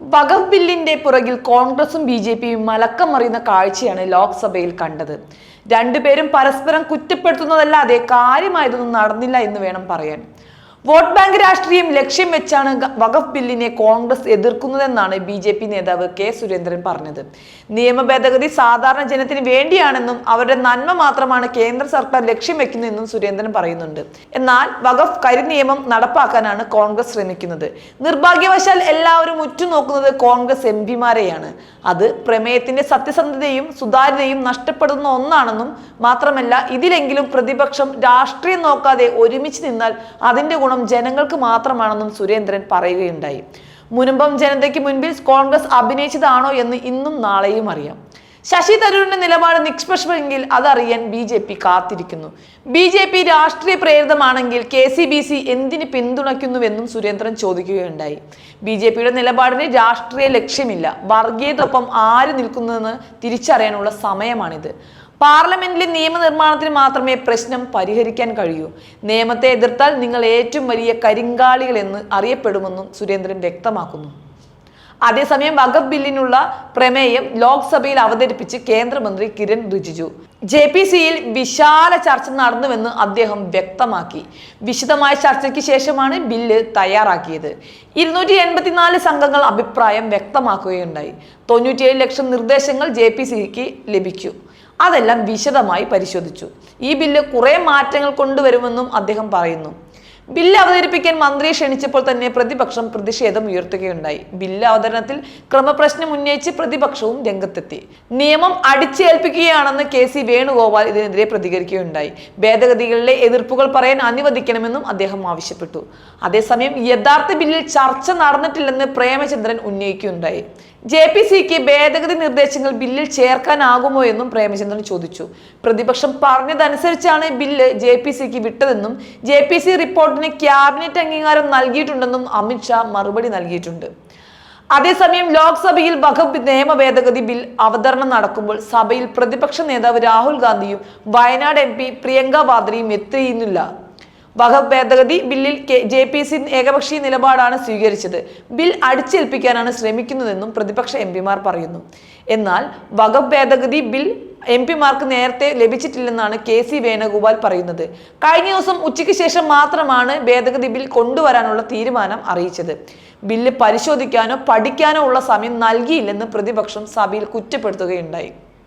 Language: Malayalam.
വഖഫ് ബില്ലിന്റെ പുറകിൽ കോൺഗ്രസും ബി.ജെ.പിയും മലക്കം മറിയുന്ന കാഴ്ചയാണ് ലോക്സഭയിൽ കണ്ടത്. രണ്ടുപേരും പരസ്പരം കുറ്റപ്പെടുത്തുന്നതല്ലാതെ കാര്യമായതൊന്നും നടന്നില്ല എന്ന് വേണം പറയാൻ. വോട്ട് ബാങ്ക് രാഷ്ട്രീയം ലക്ഷ്യം വെച്ചാണ് വഖഫ് ബില്ലിനെ കോൺഗ്രസ് എതിർക്കുന്നതെന്നാണ് ബി.ജെ.പി നേതാവ് കെ സുരേന്ദ്രൻ പറഞ്ഞത്. നിയമ ഭേദഗതി സാധാരണ ജനത്തിന് വേണ്ടിയാണെന്നും അവരുടെ നന്മ മാത്രമാണ് കേന്ദ്ര സർക്കാർ ലക്ഷ്യം വെക്കുന്നതെന്നും സുരേന്ദ്രൻ പറയുന്നുണ്ട്. എന്നാൽ വഖഫ് കരിനിയമം നടപ്പാക്കാനാണ് കോൺഗ്രസ് ശ്രമിക്കുന്നത്. നിർഭാഗ്യവശാൽ എല്ലാവരും ഉറ്റുനോക്കുന്നത് കോൺഗ്രസ് എംപിമാരെയാണ്. അത് പ്രമേയത്തിന്റെ സത്യസന്ധതയും സുതാര്യതയും നഷ്ടപ്പെടുന്ന ഒന്നാണെന്നും മാത്രമല്ല, ഇതിലെങ്കിലും പ്രതിപക്ഷം രാഷ്ട്രീയം നോക്കാതെ ഒരുമിച്ച് നിന്നാൽ അതിന്റെ ഗുണം ജനങ്ങൾക്ക് മാത്രമാണെന്നും സുരേന്ദ്രൻ പറയുകയുണ്ടായി. മുനമ്പം ജനതയ്ക്ക് മുൻപിൽ കോൺഗ്രസ് അഭിനയിച്ചതാണോ എന്ന് ഇന്നും നാളെയും അറിയാം. ശശി തരൂരിന്റെ നിലപാട് നിഷ്പക്ഷമെങ്കിൽ അതറിയാൻ ബി.ജെ.പി കാത്തിരിക്കുന്നു. ബി.ജെ.പി രാഷ്ട്രീയ പ്രേരിതമാണെങ്കിൽ KCBC എന്തിന് പിന്തുണയ്ക്കുന്നുവെന്നും സുരേന്ദ്രൻ ചോദിക്കുകയുണ്ടായി. ബി.ജെ.പിയുടെ നിലപാടിന് രാഷ്ട്രീയ ലക്ഷ്യമില്ല, വർഗീയതയൊപ്പം ആര് നിൽക്കുന്നതെന്ന് തിരിച്ചറിയാനുള്ള സമയമാണിത്. പാർലമെന്റിലെ നിയമനിർമ്മാണത്തിന് മാത്രമേ പ്രശ്നം പരിഹരിക്കാൻ കഴിയൂ. നിയമത്തെ എതിർത്താൽ നിങ്ങൾ ഏറ്റവും വലിയ കരിങ്കാളികൾ എന്ന് അറിയപ്പെടുമെന്നും സുരേന്ദ്രൻ വ്യക്തമാക്കുന്നു. അതേസമയം വഖഫ് ബില്ലിനുള്ള പ്രമേയം ലോക്സഭയിൽ അവതരിപ്പിച്ച് കേന്ദ്രമന്ത്രി കിരൺ റിജിജു JPCയിൽ വിശാല ചർച്ച നടന്നുവെന്ന് അദ്ദേഹം വ്യക്തമാക്കി. വിശദമായ ചർച്ചയ്ക്ക് ശേഷമാണ് ബില്ല് തയ്യാറാക്കിയത്. 284 സംഘങ്ങൾ അഭിപ്രായം വ്യക്തമാക്കുകയുണ്ടായി. 97 ലക്ഷം നിർദ്ദേശങ്ങൾ JPCക്ക് ലഭിച്ചു. അതെല്ലാം വിശദമായി പരിശോധിച്ചു. ഈ ബില്ല് കുറെ മാറ്റങ്ങൾ കൊണ്ടുവരുമെന്നും അദ്ദേഹം പറയുന്നു. ബില്ല് അവതരിപ്പിക്കാൻ മന്ത്രിയെ ക്ഷണിച്ചപ്പോൾ തന്നെ പ്രതിപക്ഷം പ്രതിഷേധം ഉയർത്തുകയുണ്ടായി. ബില്ല് അവതരണത്തിൽ ക്രമപ്രശ്നം ഉന്നയിച്ച് പ്രതിപക്ഷവും രംഗത്തെത്തി. നിയമം അടിച്ചേൽപ്പിക്കുകയാണെന്ന് KC വേണുഗോപാൽ ഇതിനെതിരെ പ്രതികരിക്കുകയുണ്ടായി. ഭേദഗതികളിലെ എതിർപ്പുകൾ പറയാൻ അനുവദിക്കണമെന്നും അദ്ദേഹം ആവശ്യപ്പെട്ടു. അതേസമയം യഥാർത്ഥ ബില്ലിൽ ചർച്ച നടന്നിട്ടില്ലെന്ന് പ്രേമചന്ദ്രൻ ഉന്നയിക്കുകയുണ്ടായി. JPCക്ക് ഭേദഗതി നിർദ്ദേശങ്ങൾ ബില്ലിൽ ചേർക്കാനാകുമോ എന്നും പ്രേമചന്ദ്രൻ ചോദിച്ചു. പ്രതിപക്ഷം പറഞ്ഞതനുസരിച്ചാണ് ബില്ല് JPCക്ക് വിട്ടതെന്നും JPC റിപ്പോർട്ടിന് ക്യാബിനറ്റ് അംഗീകാരം നൽകിയിട്ടുണ്ടെന്നും അമിത്ഷാ മറുപടി നൽകിയിട്ടുണ്ട്. അതേസമയം ലോക്സഭയിൽ വഖഫ് നിയമ ഭേദഗതി ബിൽ അവതരണം നടക്കുമ്പോൾ സഭയിൽ പ്രതിപക്ഷ നേതാവ് രാഹുൽ ഗാന്ധിയും വയനാട് MP പ്രിയങ്ക വാദ്രയും എത്തിയിരുന്നില്ല. വഖഫ് ഭേദഗതി ബില്ലിൽ JPC ഏകപക്ഷീയ നിലപാടാണ് സ്വീകരിച്ചത്. ബിൽ അടിച്ചേൽപ്പിക്കാനാണ് ശ്രമിക്കുന്നതെന്നും പ്രതിപക്ഷ MPമാർ പറയുന്നു. എന്നാൽ വഖഫ് ഭേദഗതി ബിൽ MPമാർക്ക് നേരത്തെ ലഭിച്ചിട്ടില്ലെന്നാണ് KC വേണുഗോപാൽ പറയുന്നത്. കഴിഞ്ഞ ദിവസം ഉച്ചയ്ക്ക് ശേഷം മാത്രമാണ് ഭേദഗതി ബിൽ കൊണ്ടുവരാനുള്ള തീരുമാനം അറിയിച്ചത്. ബില്ല് പരിശോധിക്കാനോ പഠിക്കാനോ ഉള്ള സമയം നൽകിയില്ലെന്ന് പ്രതിപക്ഷം സഭയിൽ കുറ്റപ്പെടുത്തുകയുണ്ടായി.